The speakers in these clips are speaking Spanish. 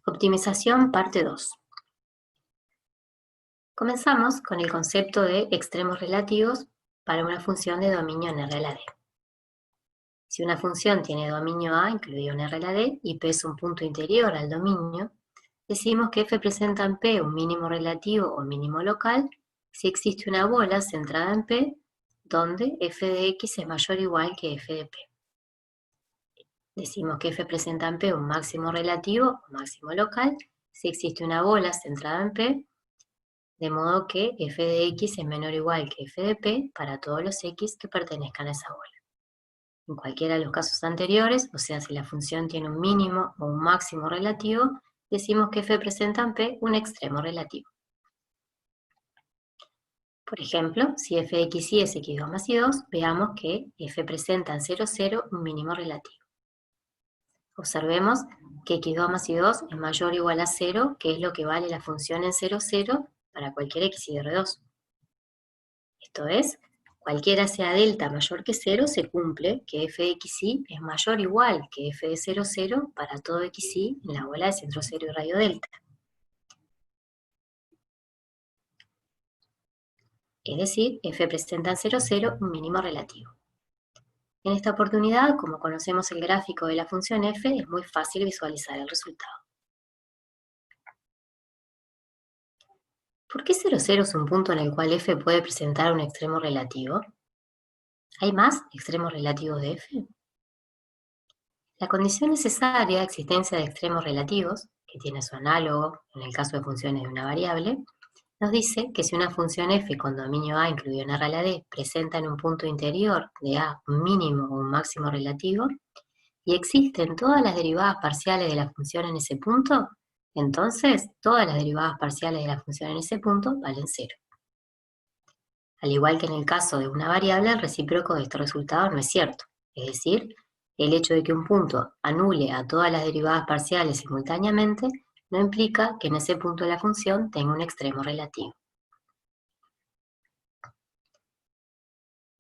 Optimización, parte 2. Comenzamos con el concepto de extremos relativos para una función de dominio en R a la D. Si una función tiene dominio A, incluido en R a la D, y P es un punto interior al dominio, decimos que F presenta en P un mínimo relativo o mínimo local si existe una bola centrada en P donde f de x es mayor o igual que f de P. Decimos que F presenta en P un máximo relativo o máximo local si existe una bola centrada en P, de modo que f de x es menor o igual que f de P para todos los x que pertenezcan a esa bola. En cualquiera de los casos anteriores, o sea, si la función tiene un mínimo o un máximo relativo, decimos que f presenta en P un extremo relativo. Por ejemplo, si f de x y es x2 más y2, veamos que f presenta en 0, 0 un mínimo relativo. Observemos que x2 más y2 es mayor o igual a 0, que es lo que vale la función en 0, 0 para cualquier x y R2. Esto es, cualquiera sea delta mayor que 0, se cumple que f de xy es mayor o igual que f de 0, 0 para todo xy en la bola de centro 0 y radio delta. Es decir, f presenta en 0, 0 un mínimo relativo. En esta oportunidad, como conocemos el gráfico de la función f, es muy fácil visualizar el resultado. ¿Por qué 0, 0 es un punto en el cual f puede presentar un extremo relativo? ¿Hay más extremos relativos de f? La condición necesaria de existencia de extremos relativos, que tiene su análogo en el caso de funciones de una variable, nos dice que si una función f con dominio A incluido en R a la D presenta en un punto interior de A un mínimo o un máximo relativo, y existen todas las derivadas parciales de la función en ese punto, entonces todas las derivadas parciales de la función en ese punto valen 0. Al igual que en el caso de una variable, el recíproco de este resultado no es cierto, es decir, el hecho de que un punto anule a todas las derivadas parciales simultáneamente no implica que en ese punto la función tenga un extremo relativo.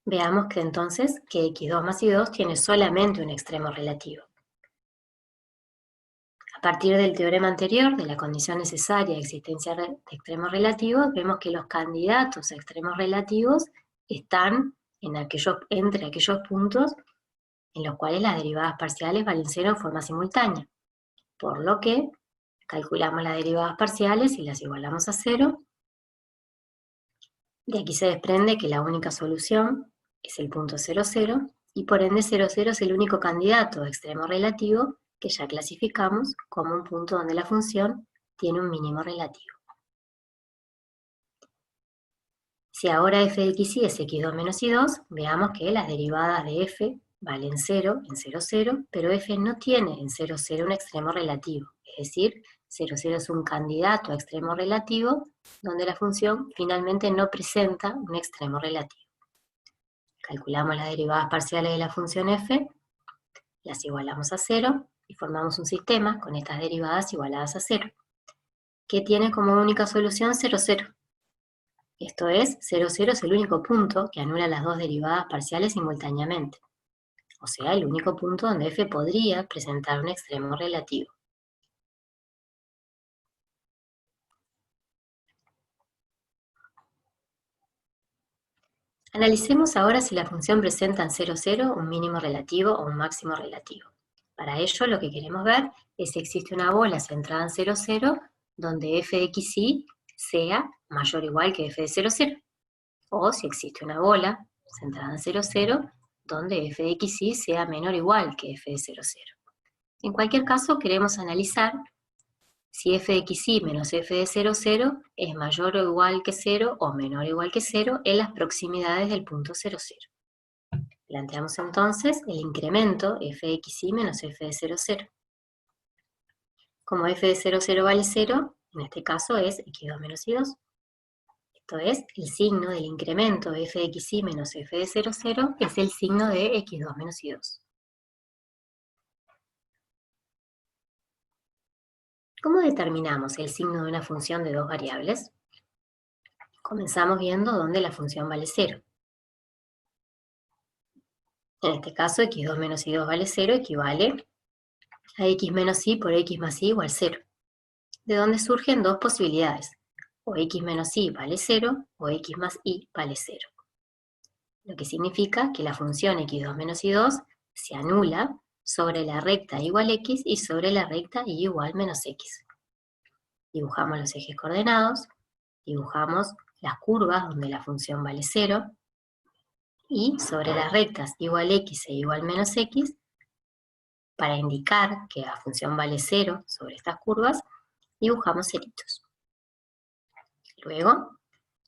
Veamos que entonces que x2 más y2 tiene solamente un extremo relativo. A partir del teorema anterior, de la condición necesaria de existencia de extremos relativos, vemos que los candidatos a extremos relativos están entre aquellos puntos en los cuales las derivadas parciales valen 0 en forma simultánea. Por lo que calculamos las derivadas parciales y las igualamos a 0. De aquí se desprende que la única solución es el punto 0, 0, y por ende 0, 0 es el único candidato de extremo relativo que ya clasificamos como un punto donde la función tiene un mínimo relativo. Si ahora f de xy es x2 menos y2, veamos que las derivadas de f valen 0 en 0, 0, pero f no tiene en 0, 0 un extremo relativo, es decir, 0, 0 es un candidato a extremo relativo donde la función finalmente no presenta un extremo relativo. Calculamos las derivadas parciales de la función f, las igualamos a 0 y formamos un sistema con estas derivadas igualadas a 0, que tiene como única solución 0, 0. Esto es, 0, 0 es el único punto que anula las dos derivadas parciales simultáneamente, o sea, el único punto donde f podría presentar un extremo relativo. Analicemos ahora si la función presenta en 0, 0 un mínimo relativo o un máximo relativo. Para ello, lo que queremos ver es si existe una bola centrada en 0, 0, donde f de xy sea mayor o igual que f de 0, 0. O si existe una bola centrada en 0, 0, donde f de xy sea menor o igual que f de 0, 0. En cualquier caso, queremos analizar si f de xy menos f de 0, 0 es mayor o igual que 0 o menor o igual que 0 en las proximidades del punto 0, 0. Planteamos entonces el incremento f de xy menos f de 0, 0. Como f de 0, 0 vale 0, en este caso es x2 menos y2. Esto es, el signo del incremento de f de xy menos f de 0, 0 es el signo de x2 menos y2. ¿Cómo determinamos el signo de una función de dos variables? Comenzamos viendo dónde la función vale 0. En este caso, x2 menos y2 vale 0, equivale a x menos y por x más y igual 0. de donde surgen dos posibilidades, o x menos y vale 0 o x más y vale 0. Lo que significa que la función x2 menos y2 se anula sobre la recta igual x y sobre la recta y igual menos x. Dibujamos los ejes coordenados, dibujamos las curvas donde la función vale 0, y sobre las rectas igual x e igual menos x, para indicar que la función vale 0 sobre estas curvas, dibujamos ceritos. Luego,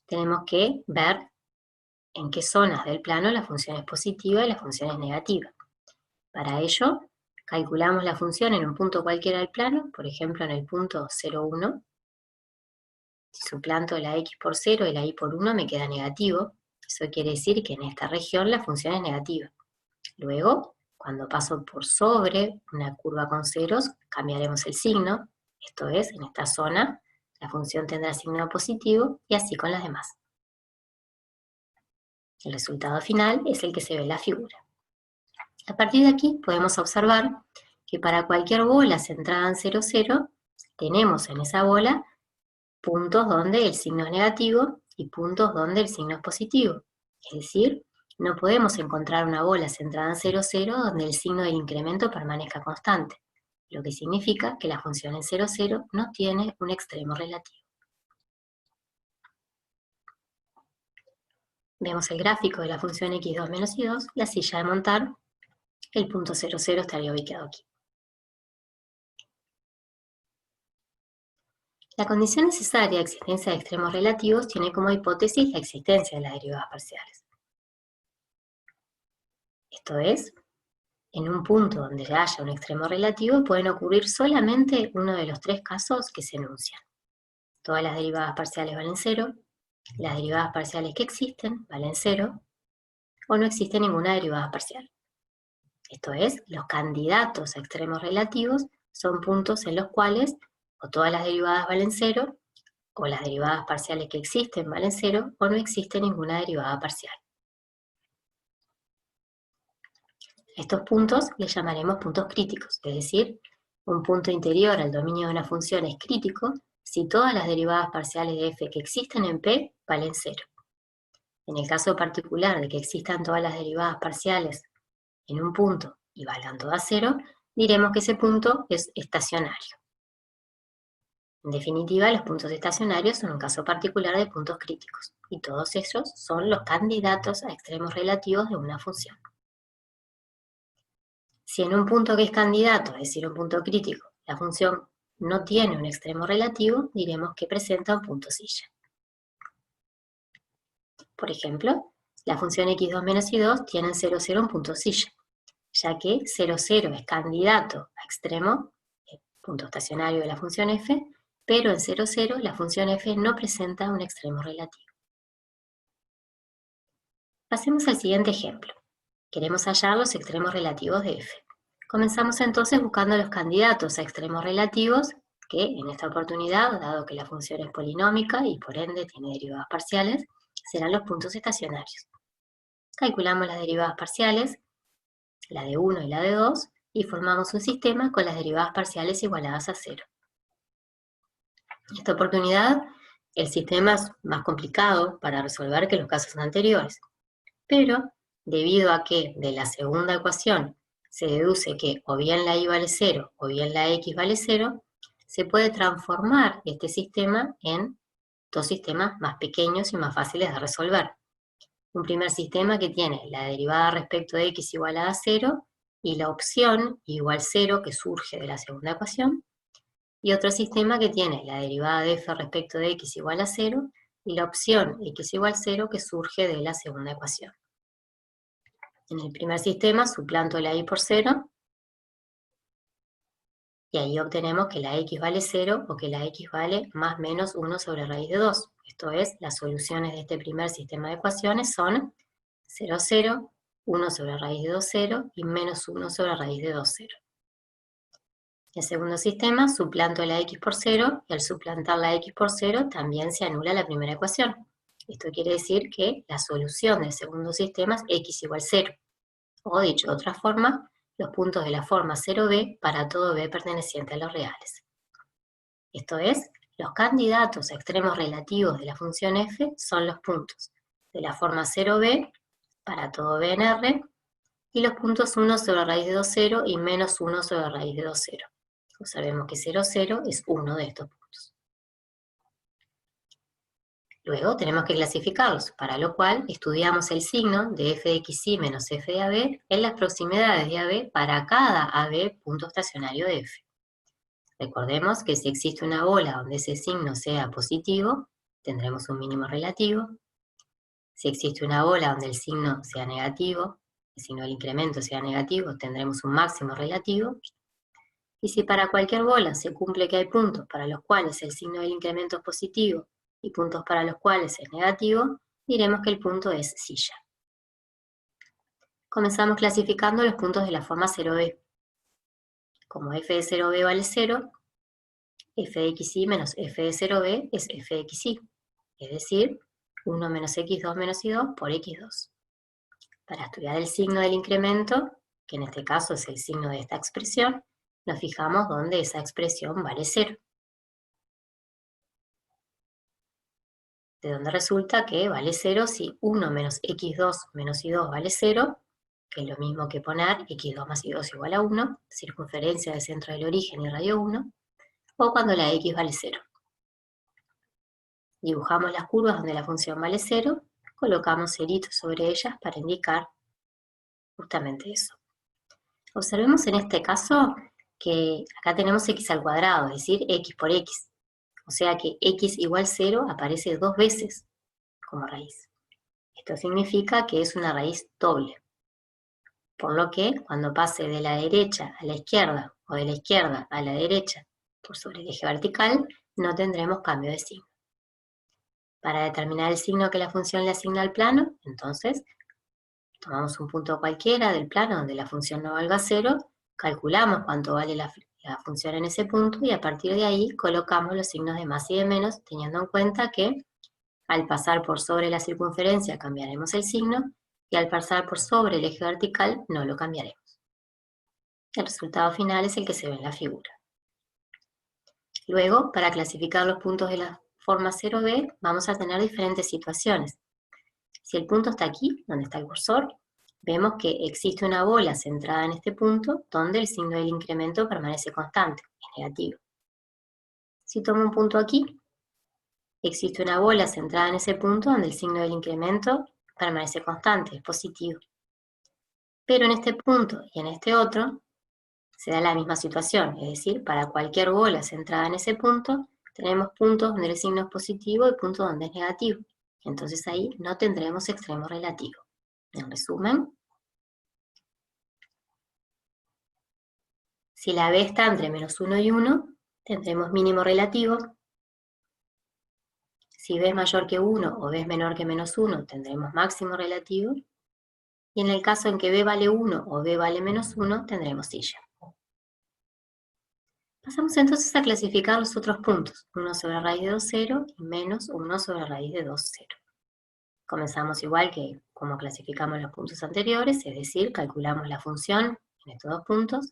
tenemos que ver en qué zonas del plano la función es positiva y la función es negativa. Para ello, calculamos la función en un punto cualquiera del plano, por ejemplo en el punto 0, 1. Si suplanto la x por 0 y la y por 1 me queda negativo. Eso quiere decir que en esta región la función es negativa. Luego, cuando paso por sobre una curva con ceros, cambiaremos el signo. Esto es, en esta zona, la función tendrá signo positivo y así con las demás. El resultado final es el que se ve en la figura. A partir de aquí podemos observar que para cualquier bola centrada en 0, 0, tenemos en esa bola puntos donde el signo es negativo y puntos donde el signo es positivo. Es decir, no podemos encontrar una bola centrada en 0, 0 donde el signo del incremento permanezca constante, lo que significa que la función en 0, 0 no tiene un extremo relativo. Vemos el gráfico de la función x2 menos y2, la silla de montar, el punto 0, 0 estaría ubicado aquí. La condición necesaria de existencia de extremos relativos tiene como hipótesis la existencia de las derivadas parciales. Esto es, en un punto donde haya un extremo relativo pueden ocurrir solamente uno de los tres casos que se enuncian. Todas las derivadas parciales valen 0, las derivadas parciales que existen valen 0, o no existe ninguna derivada parcial. Esto es, los candidatos a extremos relativos son puntos en los cuales o todas las derivadas valen 0, o las derivadas parciales que existen valen 0, o no existe ninguna derivada parcial. Estos puntos les llamaremos puntos críticos, es decir, un punto interior al dominio de una función es crítico si todas las derivadas parciales de f que existen en P valen 0. En el caso particular de que existan todas las derivadas parciales en un punto y valgan todas 0, diremos que ese punto es estacionario. En definitiva, los puntos estacionarios son un caso particular de puntos críticos, y todos ellos son los candidatos a extremos relativos de una función. Si en un punto que es candidato, es decir, un punto crítico, la función no tiene un extremo relativo, diremos que presenta un punto silla. Por ejemplo, la función x2 menos y2 tiene en 0, 0 un punto silla, ya que 0, 0 es candidato a extremo, punto estacionario de la función f, pero en 0, 0 la función f no presenta un extremo relativo. Pasemos al siguiente ejemplo. Queremos hallar los extremos relativos de f. Comenzamos entonces buscando los candidatos a extremos relativos, que en esta oportunidad, dado que la función es polinómica y por ende tiene derivadas parciales, serán los puntos estacionarios. Calculamos las derivadas parciales, la de 1 y la de 2, y formamos un sistema con las derivadas parciales igualadas a 0. En esta oportunidad, el sistema es más complicado para resolver que los casos anteriores, pero debido a que de la segunda ecuación se deduce que o bien la y vale 0 o bien la x vale 0, se puede transformar este sistema en dos sistemas más pequeños y más fáciles de resolver. Un primer sistema que tiene la derivada respecto de x igualada a 0 y la opción igual 0 que surge de la segunda ecuación, y otro sistema que tiene la derivada de f respecto de x igual a 0 y la opción x igual 0 que surge de la segunda ecuación. En el primer sistema suplanto la y por 0 y ahí obtenemos que la x vale 0 o que la x vale más menos 1 sobre raíz de 2. Esto es, las soluciones de este primer sistema de ecuaciones son 0, 0, 1 sobre raíz de 2, 0 y menos 1 sobre raíz de 2, 0. En el segundo sistema suplanto la x por 0 y al suplantar la x por 0 también se anula la primera ecuación. Esto quiere decir que la solución del segundo sistema es x igual 0. O dicho de otra forma, los puntos de la forma 0b para todo b perteneciente a los reales. Esto es, los candidatos a extremos relativos de la función f son los puntos de la forma 0b para todo b en R, y los puntos 1 sobre raíz de 2, 0 y menos 1 sobre raíz de 2, 0. Sabemos que 0, 0 es uno de estos puntos. Luego tenemos que clasificarlos, para lo cual estudiamos el signo de f de xy menos f de AB en las proximidades de AB para cada AB punto estacionario de f. Recordemos que si existe una bola donde ese signo sea positivo, tendremos un mínimo relativo. Si existe una bola donde el signo sea negativo, el signo del incremento sea negativo, tendremos un máximo relativo. Y si para cualquier bola se cumple que hay puntos para los cuales el signo del incremento es positivo y puntos para los cuales es negativo, diremos que el punto es silla. Comenzamos clasificando los puntos de la forma 0b. Como f de 0b vale 0, f de xy menos f de 0b es f de xy, es decir, 1 menos x2 menos y2 por x2. Para estudiar el signo del incremento, que en este caso es el signo de esta expresión, nos fijamos donde esa expresión vale 0. De donde resulta que vale 0 si 1 menos x2 menos y2 vale 0, que es lo mismo que poner x2 más y2 igual a 1, circunferencia del centro del origen y radio 1, o cuando la x vale 0. Dibujamos las curvas donde la función vale 0, colocamos ceritos sobre ellas para indicar justamente eso. Observemos en este caso que acá tenemos x al cuadrado, es decir, x por x. O sea que x igual 0 aparece 2 veces como raíz. Esto significa que es una raíz doble. Por lo que cuando pase de la derecha a la izquierda o de la izquierda a la derecha por sobre el eje vertical, no tendremos cambio de signo. Para determinar el signo que la función le asigna al plano, entonces, tomamos un punto cualquiera del plano donde la función no valga 0, calculamos cuánto vale la función en ese punto y a partir de ahí colocamos los signos de más y de menos, teniendo en cuenta que al pasar por sobre la circunferencia cambiaremos el signo y al pasar por sobre el eje vertical no lo cambiaremos. El resultado final es el que se ve en la figura. Luego, para clasificar los puntos de la forma 0b, vamos a tener diferentes situaciones. Si el punto está aquí, donde está el cursor, vemos que existe una bola centrada en este punto donde el signo del incremento permanece constante, es negativo. Si tomo un punto aquí, existe una bola centrada en ese punto donde el signo del incremento permanece constante, es positivo. Pero en este punto y en este otro se da la misma situación, es decir, para cualquier bola centrada en ese punto, tenemos puntos donde el signo es positivo y puntos donde es negativo. Entonces ahí no tendremos extremo relativo. En resumen, si la b está entre menos 1 y 1, tendremos mínimo relativo. Si b es mayor que 1 o b es menor que menos 1, tendremos máximo relativo. Y en el caso en que b vale 1 o b vale menos 1, tendremos silla. Pasamos entonces a clasificar los otros puntos, 1 sobre raíz de 2, 0 y menos 1 sobre raíz de 2, 0. Comenzamos igual que como clasificamos los puntos anteriores, es decir, calculamos la función en estos dos puntos.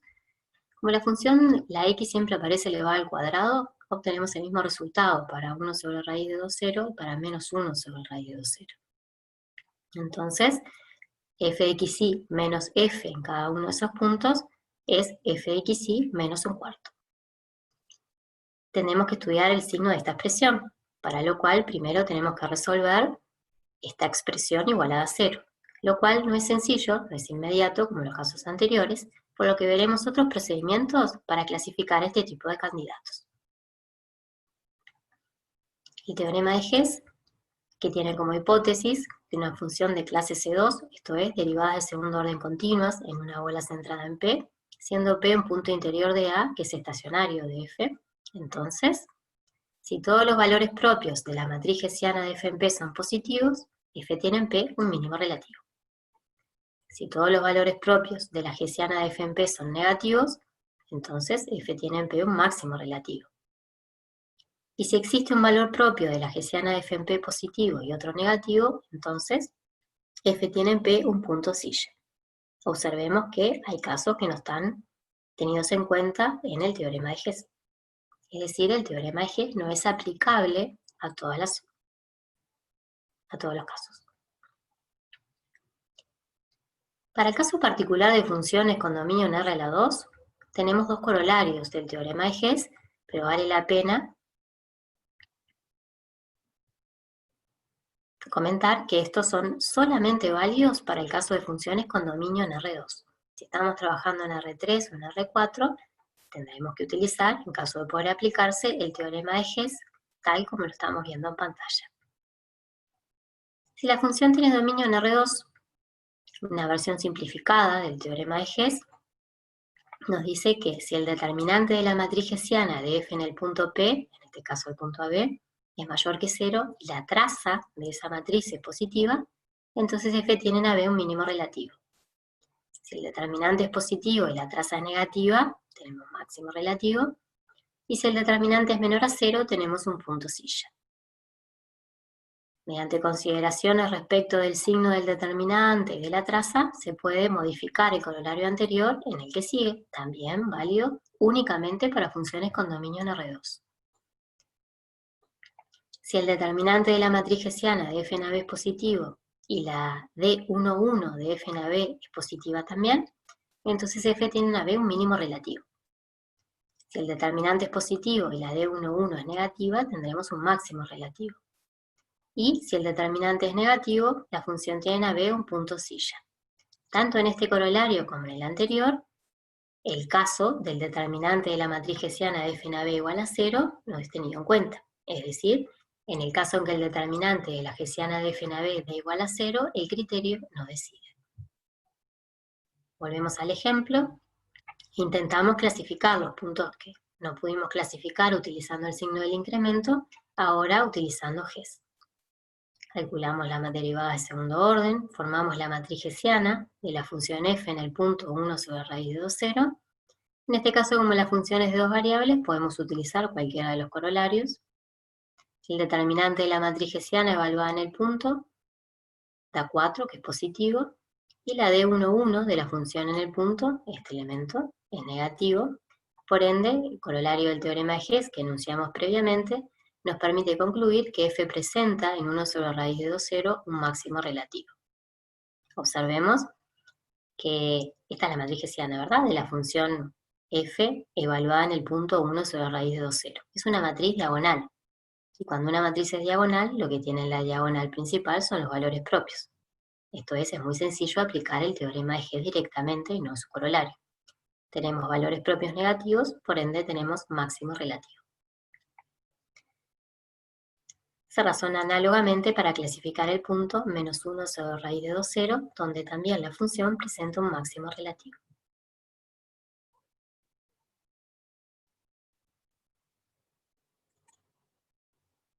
Como la función, la x siempre aparece elevada al cuadrado, obtenemos el mismo resultado para 1 sobre raíz de 2, 0 y para menos 1 sobre raíz de 2, 0. Entonces, f de xy menos f en cada uno de esos puntos es f de xy menos un cuarto. Tenemos que estudiar el signo de esta expresión, para lo cual primero tenemos que resolver esta expresión igualada a 0, lo cual no es sencillo, no es inmediato como en los casos anteriores, por lo que veremos otros procedimientos para clasificar este tipo de candidatos. El teorema de Hess, que tiene como hipótesis que una función de clase C2, esto es, derivadas de segundo orden continuas en una bola centrada en P, siendo P un punto interior de A, que es estacionario de F. Entonces, si todos los valores propios de la matriz hessiana de F en P son positivos, F tiene en P un mínimo relativo. Si todos los valores propios de la hessiana de F en P son negativos, entonces F tiene en P un máximo relativo. Y si existe un valor propio de la hessiana de F en P positivo y otro negativo, entonces F tiene en P un punto silla. Observemos que hay casos que no están tenidos en cuenta en el teorema de Hess. Es decir, el teorema de Hess no es aplicable a todos los casos. Para el caso particular de funciones con dominio en R a la 2, tenemos dos corolarios del teorema de Hess, pero vale la pena comentar que estos son solamente válidos para el caso de funciones con dominio en R2. Si estamos trabajando en R3 o en R4, tendremos que utilizar, en caso de poder aplicarse, el teorema de Hess, tal como lo estamos viendo en pantalla. Si la función tiene dominio en R2, una versión simplificada del teorema de Hess nos dice que si el determinante de la matriz hessiana de f en el punto P, en este caso el punto AB, es mayor que 0 y la traza de esa matriz es positiva, entonces f tiene en AB un mínimo relativo. Si el determinante es positivo y la traza es negativa, tenemos máximo relativo, y si el determinante es menor a 0, tenemos un punto silla. Mediante consideraciones respecto del signo del determinante y de la traza, se puede modificar el corolario anterior en el que sigue, también válido únicamente para funciones con dominio en R2. Si el determinante de la matriz hessiana de f en AB es positivo y la D11 de f en AB es positiva también, entonces f tiene en AB un mínimo relativo. Si el determinante es positivo y la D11 es negativa, tendremos un máximo relativo. Y si el determinante es negativo, la función tiene en AB un punto silla. Tanto en este corolario como en el anterior, el caso del determinante de la matriz hessiana de f en AB igual a 0 no es tenido en cuenta. Es decir, en el caso en que el determinante de la hessiana de f en AB da igual a 0, el criterio no decide. Volvemos al ejemplo. Intentamos clasificar los puntos que no pudimos clasificar utilizando el signo del incremento, ahora utilizando Hess. Calculamos la derivada de segundo orden, formamos la matriz hessiana de la función f en el punto 1 sobre raíz de 2, 0. En este caso, como la función es de dos variables, podemos utilizar cualquiera de los corolarios. El determinante de la matriz hessiana evaluada en el punto da 4, que es positivo, y la D11 de la función en el punto, este elemento, es negativo. Por ende, el corolario del teorema de Hess que enunciamos previamente nos permite concluir que f presenta en 1 sobre raíz de 2, 0 un máximo relativo. Observemos que esta es la matriz hessiana, ¿verdad? De la función f evaluada en el punto 1 sobre raíz de 2, 0. Es una matriz diagonal. Y cuando una matriz es diagonal, lo que tiene en la diagonal principal son los valores propios. Esto es muy sencillo aplicar el teorema de Hess directamente y no su corolario. Tenemos valores propios negativos, por ende tenemos máximo relativo. Se razona análogamente para clasificar el punto menos 1 sobre raíz de 2, 0, donde también la función presenta un máximo relativo.